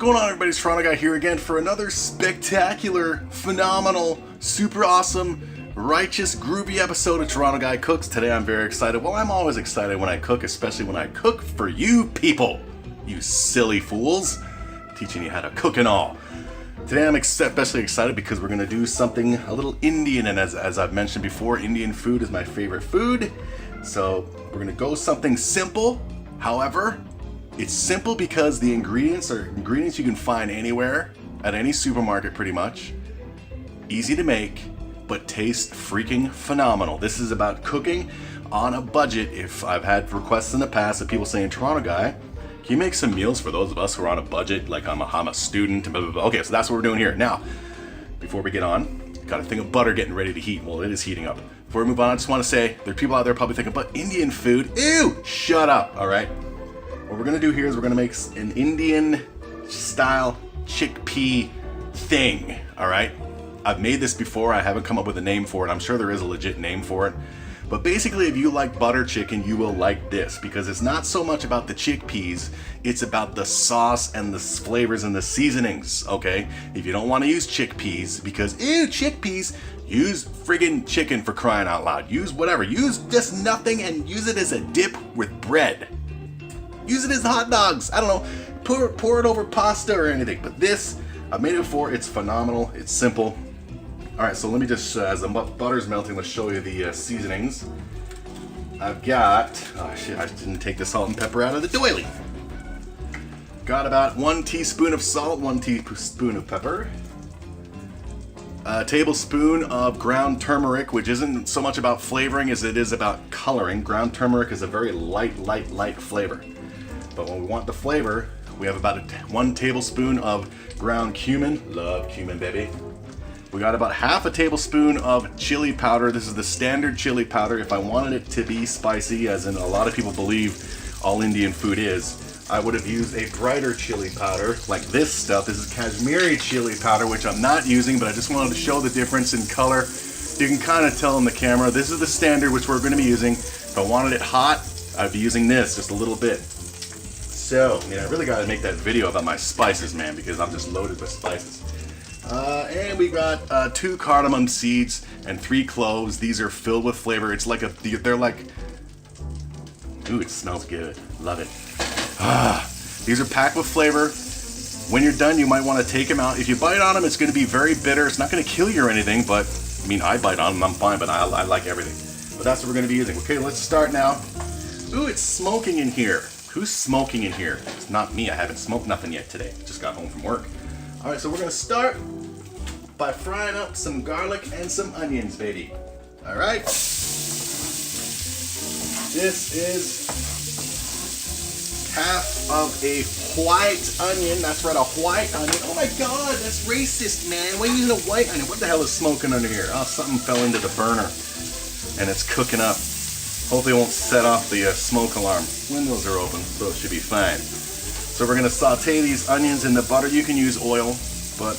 going on, everybody? It's Toronto Guy here again for another spectacular, phenomenal, super awesome, righteous, groovy episode of Toronto Guy Cooks. Today I'm very excited. Well, I'm always excited when I cook, especially when I cook for you people. You silly fools. Teaching you how to cook and all. Today I'm especially excited because we're going to do something a little Indian, and as I've mentioned before, Indian food is my favorite food. So we're going to go something simple. However, it's simple because the ingredients are ingredients you can find anywhere at any supermarket pretty much. Easy to make, but taste freaking phenomenal. This is about cooking on a budget. If I've had requests in the past of people saying, Toronto Guy, can you make some meals for those of us who are on a budget? Like I'm a student, blah, blah, blah. Okay, so that's what we're doing here. Now, before we get on, got a thing of butter getting ready to heat. Well, it is heating up. Before we move on, I just want to say, there are people out there probably thinking, but Indian food, ew, shut up, all right? What we're gonna do here is we're gonna make an Indian style chickpea thing, all right? I've made this before, I haven't come up with a name for it. I'm sure there is a legit name for it. But basically, if you like butter chicken, you will like this because it's not so much about the chickpeas, it's about the sauce and the flavors and the seasonings, okay? If you don't wanna use chickpeas because, ew, chickpeas, use friggin' chicken for crying out loud. Use whatever, use just nothing and use it as a dip with bread. Use it as hot dogs. I don't know. Pour it over pasta or anything. But this, I've made it before. It's phenomenal. It's simple. All right, so let me just, as the butter's melting, let's show you the seasonings. I've got, oh shit, I didn't take the salt and pepper out of the doily. Got about 1 teaspoon of salt, 1 teaspoon of pepper. A tablespoon of ground turmeric, which isn't so much about flavoring as it is about coloring. Ground turmeric is a very light flavor. But when we want the flavor, we have about 1 tablespoon of ground cumin. Love cumin, baby. We got about half a tablespoon of chili powder. This is the standard chili powder. If I wanted it to be spicy, as in a lot of people believe all Indian food is, I would have used a brighter chili powder, like this stuff. This is Kashmiri chili powder, which I'm not using, but I just wanted to show the difference in color. You can kind of tell in the camera. This is the standard, which we're going to be using. If I wanted it hot, I'd be using this, just a little bit. So, I really got to make that video about my spices, man, because I'm just loaded with spices. And we got 2 cardamom seeds and 3 cloves. These are filled with flavor. It's like they're like, ooh, it smells good. Love it. These are packed with flavor. When you're done, you might want to take them out. If you bite on them, it's going to be very bitter. It's not going to kill you or anything, but I bite on them, I'm fine, but I like everything. But that's what we're going to be using. Okay, let's start now. Ooh, it's smoking in here. Who's smoking in here? It's not me. I haven't smoked nothing yet today. Just got home from work. All right, so we're gonna start by frying up some garlic and some onions, baby. All right. This is half of a white onion. That's right, a white onion. Oh my God, that's racist, man. Why are you using a white onion? What the hell is smoking under here? Oh, something fell into the burner and it's cooking up. Hopefully it won't set off the smoke alarm. Windows are open, so it should be fine. So we're gonna saute these onions in the butter. You can use oil, but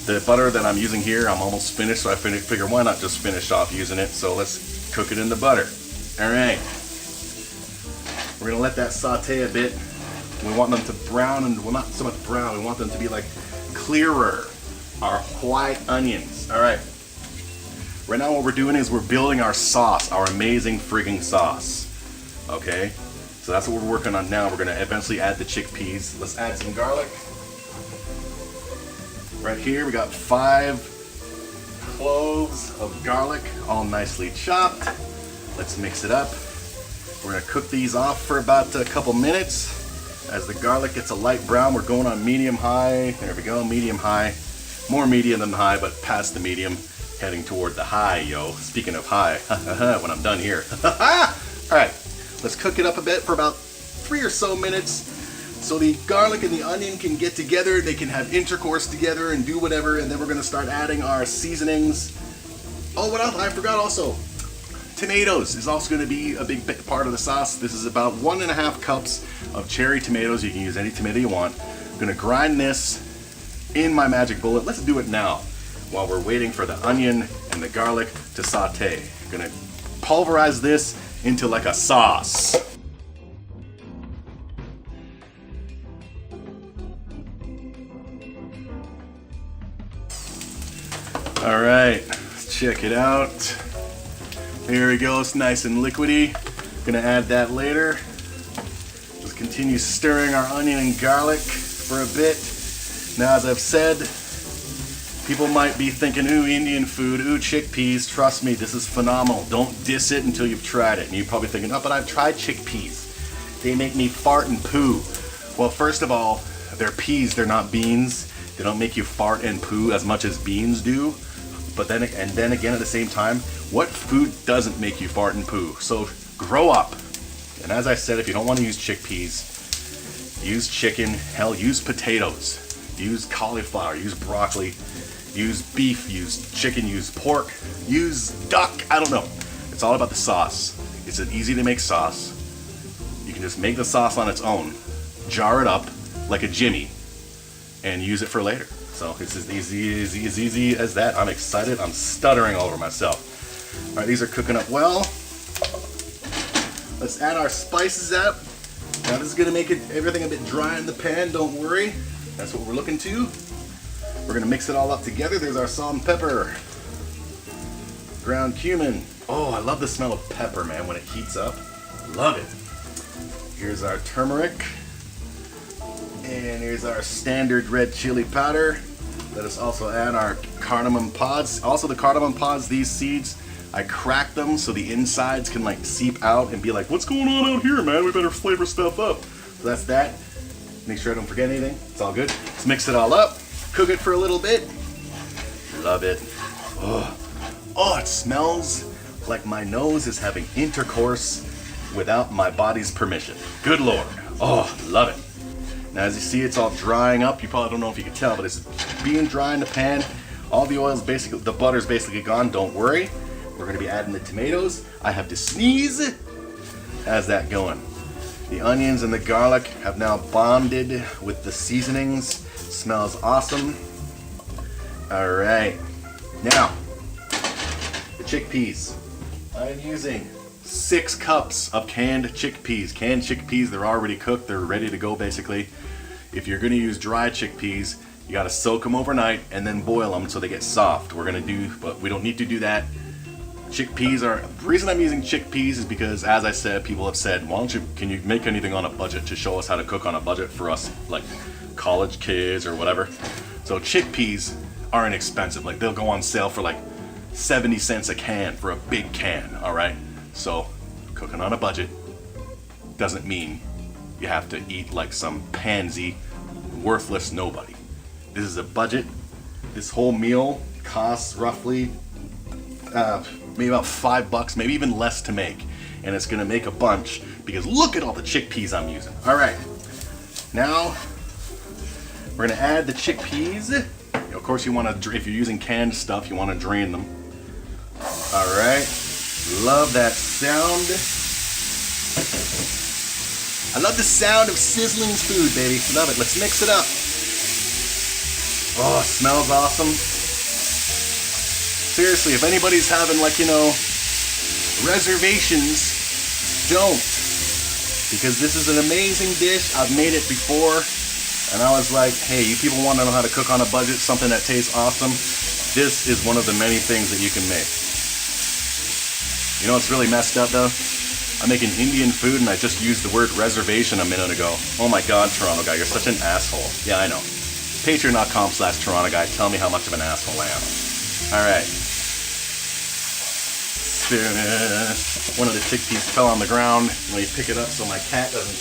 the butter that I'm using here, I'm almost finished, so I figure why not just finish off using it. So let's cook it in the butter. All right. We're gonna let that saute a bit. We want them to brown, and well, not so much brown, we want them to be like clearer, our white onions. All right. Right now what we're doing is we're building our sauce, our amazing frigging sauce, okay? So that's what we're working on now. We're gonna eventually add the chickpeas. Let's add some garlic. Right here we got 5 cloves of garlic, all nicely chopped. Let's mix it up. We're gonna cook these off for about a couple minutes. As the garlic gets a light brown, we're going on medium-high. There we go, medium-high. More medium than high, but past the medium. Heading toward the high, yo. Speaking of high, when I'm done here. All right, let's cook it up a bit for about 3 or so minutes so the garlic and the onion can get together, they can have intercourse together and do whatever, and then we're gonna start adding our seasonings. Oh, what else? I forgot also. Tomatoes is also gonna be a big part of the sauce. This is about 1.5 cups of cherry tomatoes. You can use any tomato you want. I'm gonna grind this in my magic bullet. Let's do it now, while we're waiting for the onion and the garlic to saute. I'm gonna pulverize this into like a sauce. Check it out. There we go, it's nice and liquidy. Gonna add that later. Just continue stirring our onion and garlic for a bit. Now, as I've said, people might be thinking, ooh, Indian food, ooh, chickpeas. Trust me, this is phenomenal. Don't diss it until you've tried it. And you're probably thinking, oh, but I've tried chickpeas. They make me fart and poo. Well, first of all, they're peas, they're not beans. They don't make you fart and poo as much as beans do. But then again, at the same time, what food doesn't make you fart and poo? So grow up. And as I said, if you don't want to use chickpeas, use chicken, hell, use potatoes, use cauliflower, use broccoli, use beef, use chicken, use pork, use duck, I don't know. It's all about the sauce. It's an easy to make sauce. You can just make the sauce on its own, jar it up like a Jimmy, and use it for later. So it's as easy as that. I'm excited, I'm stuttering all over myself. All right, these are cooking up well. Let's add our spices up. Now this is gonna make everything a bit dry in the pan, don't worry. That's what we're looking to. We're gonna mix it all up together. There's our salt and pepper. Ground cumin. Oh, I love the smell of pepper, man, when it heats up. Love it. Here's our turmeric. And here's our standard red chili powder. Let us also add our cardamom pods. Also the cardamom pods, these seeds, I crack them so the insides can like seep out and be like, what's going on out here, man? We better flavor stuff up. So that's that. Make sure I don't forget anything. It's all good. Let's mix it all up. Cook it for a little bit. Love it. Oh, it smells like my nose is having intercourse without my body's permission. Good Lord. Oh, love it. Now as you see, it's all drying up. You probably don't know if you can tell, but it's being dry in the pan. All the oil's basically, the butter's basically gone. Don't worry. We're gonna be adding the tomatoes. I have to sneeze. How's that going? The onions and the garlic have now bonded with the seasonings. Smells awesome. All right. Now, the chickpeas. I'm using 6 cups of canned chickpeas. Canned chickpeas, they're already cooked. They're ready to go, basically. If you're gonna use dry chickpeas, you gotta soak them overnight and then boil them so they get soft. But we don't need to do that. Chickpeas are, the reason I'm using chickpeas is because, as I said, people have said, can you make anything on a budget to show us how to cook on a budget for us, like college kids or whatever. So chickpeas aren't expensive. Like they'll go on sale for like 70 cents a can for a big can, all right? So cooking on a budget doesn't mean you have to eat like some pansy, worthless nobody. This is a budget. This whole meal costs roughly maybe about $5, maybe even less to make. And it's gonna make a bunch because look at all the chickpeas I'm using. All right, now we're gonna add the chickpeas. Of course, you wanna, if you're using canned stuff, you wanna drain them. All right, love that sound. I love the sound of sizzling food, baby. Love it. Let's mix it up. Oh, it smells awesome. Seriously, if anybody's having like, reservations, don't. Because this is an amazing dish. I've made it before. And I was like, hey, you people want to know how to cook on a budget, something that tastes awesome? This is one of the many things that you can make. You know what's really messed up though? I'm making Indian food and I just used the word reservation a minute ago. Oh my God, Toronto guy, you're such an asshole. Yeah, I know. Patreon.com/Toronto guy, tell me how much of an asshole I am. All right. One of the chickpeas fell on the ground. Let me pick it up so my cat doesn't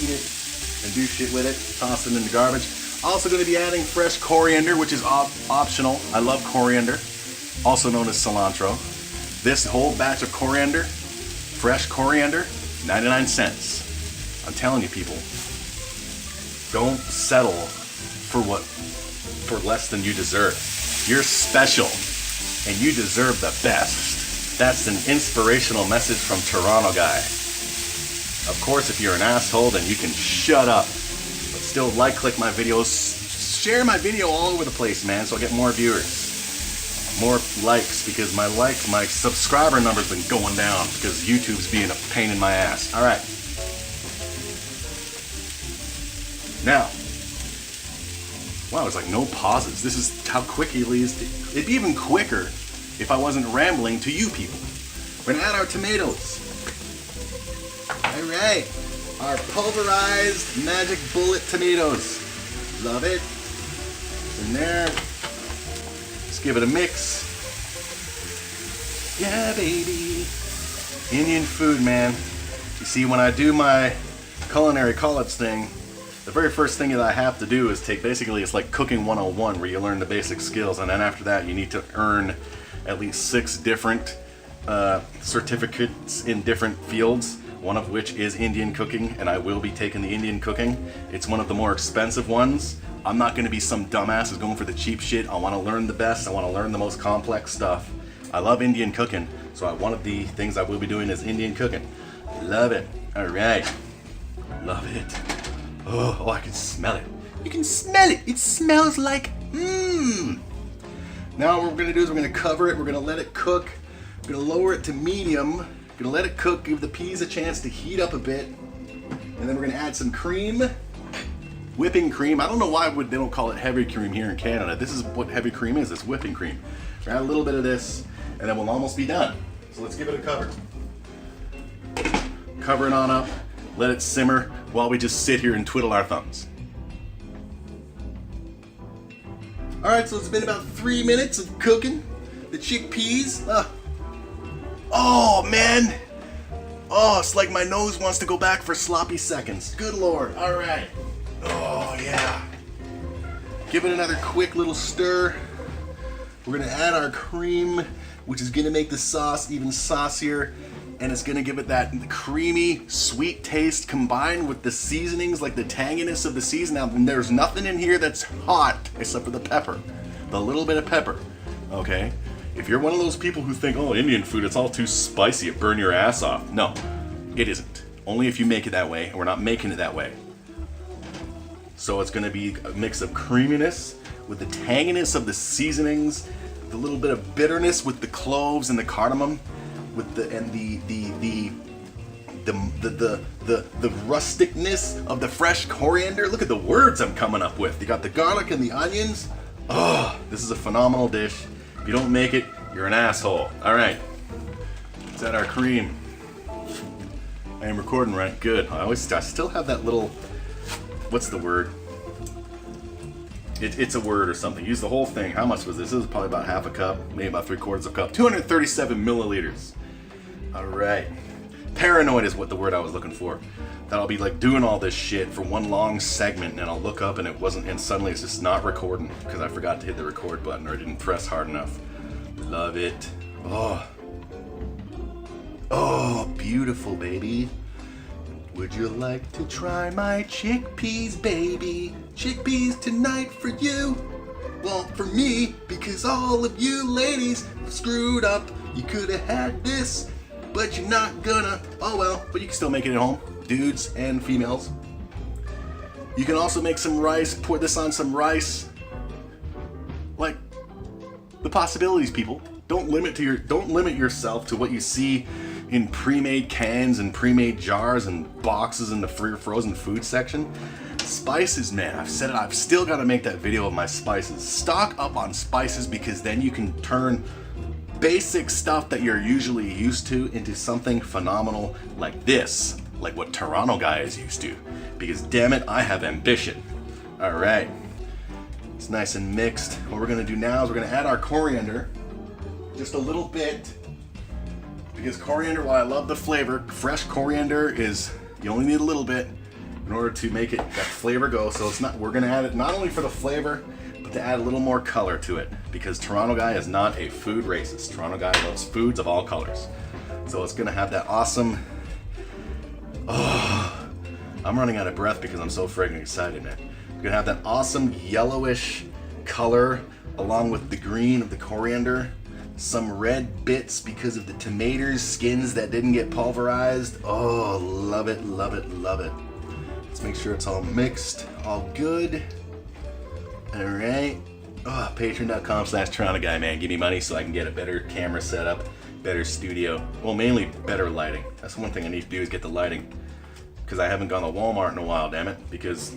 eat it and do shit with it. Toss it in the garbage. Also going to be adding fresh coriander, which is optional. I love coriander, also known as cilantro. This whole batch of coriander, fresh coriander, 99 cents. I'm telling you people, don't settle for less than you deserve. You're special and you deserve the best. That's an inspirational message from Toronto guy. Of course, if you're an asshole, then you can shut up. But still click my videos, share my video all over the place, man, so I get more viewers, more likes, because my subscriber number's been going down because YouTube's being a pain in my ass. All right. Now, wow, it's like no pauses. This is how quick he leaves. It'd be even quicker if I wasn't rambling to you people. We're gonna add our tomatoes. All right, our pulverized magic bullet tomatoes. Love it. In there. Let's give it a mix. Yeah, baby. Indian food, man. You see, when I do my culinary college thing, the very first thing that I have to do is basically it's like cooking 101, where you learn the basic skills, and then after that you need to earn at least 6 different certificates in different fields, one of which is Indian cooking, and I will be taking the Indian cooking. It's one of the more expensive ones. I'm not gonna be some dumbass who's going for the cheap shit. I wanna learn the best, I wanna learn the most complex stuff. I love Indian cooking, so one of the things I will be doing is Indian cooking. Love it. All right. Love it. Oh, I can smell it. You can smell it. It smells like mmm. Now what we're gonna do is we're gonna cover it. We're gonna let it cook. We're gonna lower it to medium. We're gonna let it cook, give the peas a chance to heat up a bit. And then we're gonna add some cream. Whipping cream. I don't know why they don't call it heavy cream here in Canada. This is what heavy cream is. It's whipping cream. So add a little bit of this, and then we'll almost be done. So let's give it a cover. Cover it on up. Let it simmer while we just sit here and twiddle our thumbs. All right, so it's been about 3 minutes of cooking the chickpeas. Oh man. Oh, it's like my nose wants to go back for sloppy seconds. Good Lord. All right. Oh yeah. Give it another quick little stir. We're gonna add our cream, which is gonna make the sauce even saucier, and it's gonna give it that creamy, sweet taste combined with the seasonings, like the tanginess of the season. Now, there's nothing in here that's hot except for the pepper, the little bit of pepper, okay? If you're one of those people who think, oh, Indian food, it's all too spicy, it burn your ass off. No, it isn't. Only if you make it that way, and we're not making it that way. So it's gonna be a mix of creaminess with the tanginess of the seasonings, the little bit of bitterness with the cloves and the cardamom, with the rusticness of the fresh coriander. Look at the words I'm coming up with. You got the garlic and the onions. Oh, this is a phenomenal dish. If you don't make it, you're an asshole. All right, let's add our cream. I am recording, right? Good. I still have that little, what's the word? It's a word or something. Use the whole thing. How much was this? This is probably about half a cup, maybe about 3/4 cup. 237 milliliters. All right. Paranoid is what the word I was looking for. That I'll be like doing all this shit for one long segment, and I'll look up and it wasn't, and suddenly it's just not recording because I forgot to hit the record button or I didn't press hard enough. Love it. Oh, beautiful, baby. Would you like to try my chickpeas, baby? Chickpeas tonight for you. Well, for me, because all of you ladies screwed up. You could have had this, but you're not gonna. Oh well, but you can still make it at home, dudes and females. You can also make some rice, pour this on some rice. Like, the possibilities, people. Don't limit yourself to what you see in pre-made cans and pre-made jars and boxes in the frozen food section. Spices, man, I've said it, I've still got to make that video of my spices. Stock up on spices, because then you can turn basic stuff that you're usually used to into something phenomenal like this, like what Toronto guy is used to, because damn it, I have ambition. All right, it's nice and mixed. What we're gonna do now is we're gonna add our coriander, just a little bit. Because coriander, while I love the flavor, fresh coriander is, you only need a little bit in order to make it, that flavor go. So it's not, we're gonna add it not only for the flavor, but to add a little more color to it. Because Toronto guy is not a food racist. Toronto guy loves foods of all colors. So it's gonna have that awesome, oh, I'm running out of breath because I'm so friggin' excited, man. We're gonna have that awesome yellowish color along with the green of the coriander. Some red bits because of the tomatoes skins that didn't get pulverized. Oh, love it, love it, love it. Let's make sure it's all mixed, all good. All right. Oh, patreon.com/Toronto guy, man. Give me money so I can get a better camera setup, better studio. Well, mainly better lighting. That's one thing I need to do is get the lighting. Because I haven't gone to Walmart in a while, damn it. Because,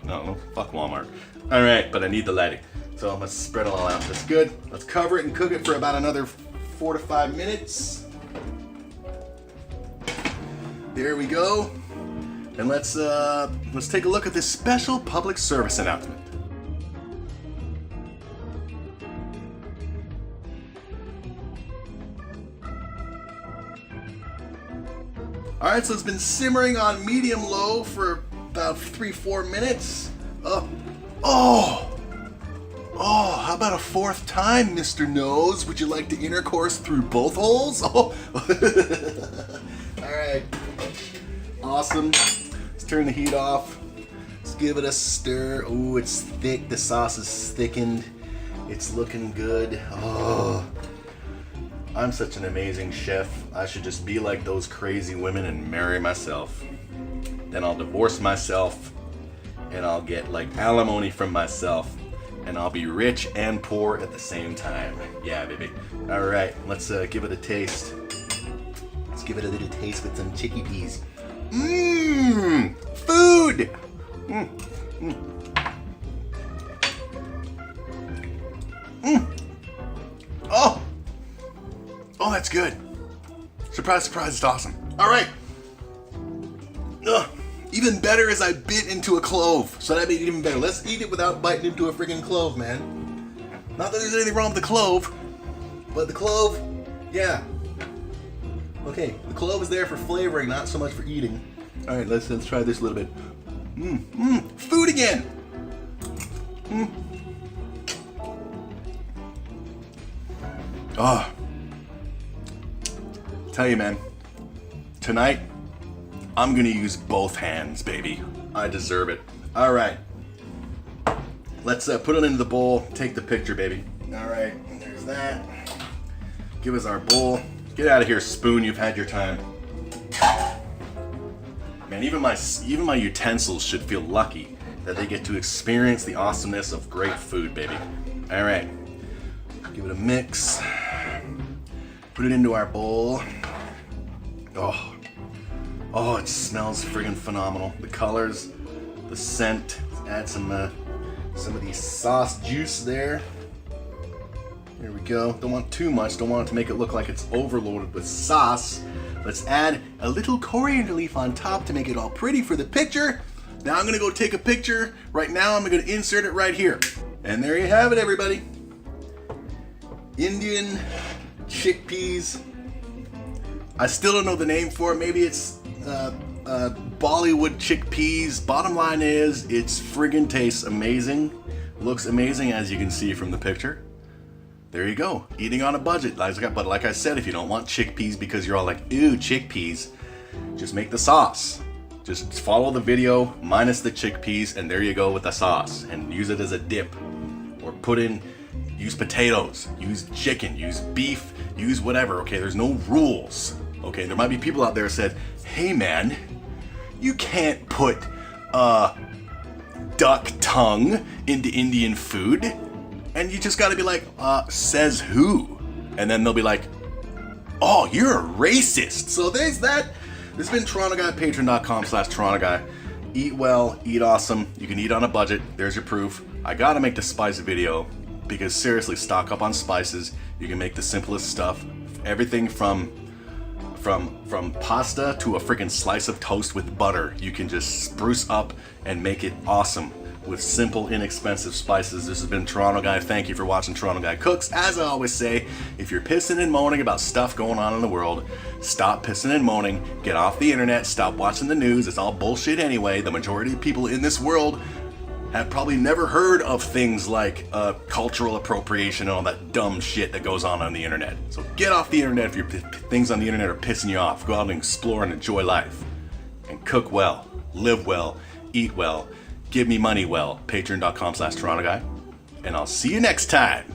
no, fuck Walmart. All right, but I need the lighting. So let's spread it all out. That's good. Let's cover it and cook it for about another 4 to 5 minutes. There we go. And let's take a look at this special public service announcement. All right, so it's been simmering on medium low for about 3-4 minutes. How about a fourth time, Mr. Nose? Would you like to intercourse through both holes? Oh. All right. Awesome. Let's turn the heat off. Let's give it a stir. Oh, it's thick. The sauce is thickened. It's looking good. Oh, I'm such an amazing chef. I should just be like those crazy women and marry myself. Then I'll divorce myself and I'll get like alimony from myself. And I'll be rich and poor at the same time. Yeah, baby. All right, let's give it a taste. Let's give it a little taste with some chickpeas. Mmm, food. Oh, that's good. Surprise, surprise, it's awesome. All right. Even better is I bit into a clove, so that made it even better. Let's eat it without biting into a friggin' clove, man. Not that there's anything wrong with the clove, but the clove, yeah. Okay, the clove is there for flavoring, not so much for eating. All right, let's try this a little bit. Food again. Tell you, man, tonight, I'm gonna use both hands, baby. I deserve it. All right. Let's put it into the bowl. Take the picture, baby. All right, there's that. Give us our bowl. Get out of here, spoon. You've had your time. Man, even my utensils should feel lucky that they get to experience the awesomeness of great food, baby. All right. Give it a mix. Put it into our bowl. Oh, it smells friggin' phenomenal. The colors, the scent. Let's add some of the sauce juice there. There we go. Don't want too much. Don't want it to make it look like it's overloaded with sauce. Let's add a little coriander leaf on top to make it all pretty for the picture. Now I'm gonna go take a picture. Right now I'm gonna insert it right here. And there you have it, everybody. Indian chickpeas. I still don't know the name for it. Maybe it's Bollywood Chickpeas. Bottom line is, it's friggin' tastes amazing. Looks amazing, as you can see from the picture. There you go. Eating on a budget. But like I said, if you don't want chickpeas because you're all like, ooh, chickpeas, just make the sauce. Just follow the video, minus the chickpeas, and there you go with the sauce. And use it as a dip. Or use potatoes, use chicken, use beef, use whatever, okay? There's no rules, okay? There might be people out there that said, hey man, you can't put duck tongue into Indian food. And you just gotta be like, says who? And then they'll be like, oh, you're a racist. So there's that. This has been Toronto Guy, patreon.com/Toronto Guy. Eat well, eat awesome. You can eat on a budget. There's your proof. I gotta make the spice video because seriously, stock up on spices. You can make the simplest stuff. Everything from pasta to a freaking slice of toast with butter. You can just spruce up and make it awesome with simple, inexpensive spices. This has been Toronto Guy. Thank you for watching Toronto Guy Cooks. As I always say, if you're pissing and moaning about stuff going on in the world, stop pissing and moaning. Get off the internet. Stop watching the news. It's all bullshit anyway. The majority of people in this world have probably never heard of things like cultural appropriation and all that dumb shit that goes on the internet. So get off the internet if things on the internet are pissing you off. Go out and explore and enjoy life. And cook well, live well, eat well, give me money well. Patreon.com/Toronto Guy. And I'll see you next time.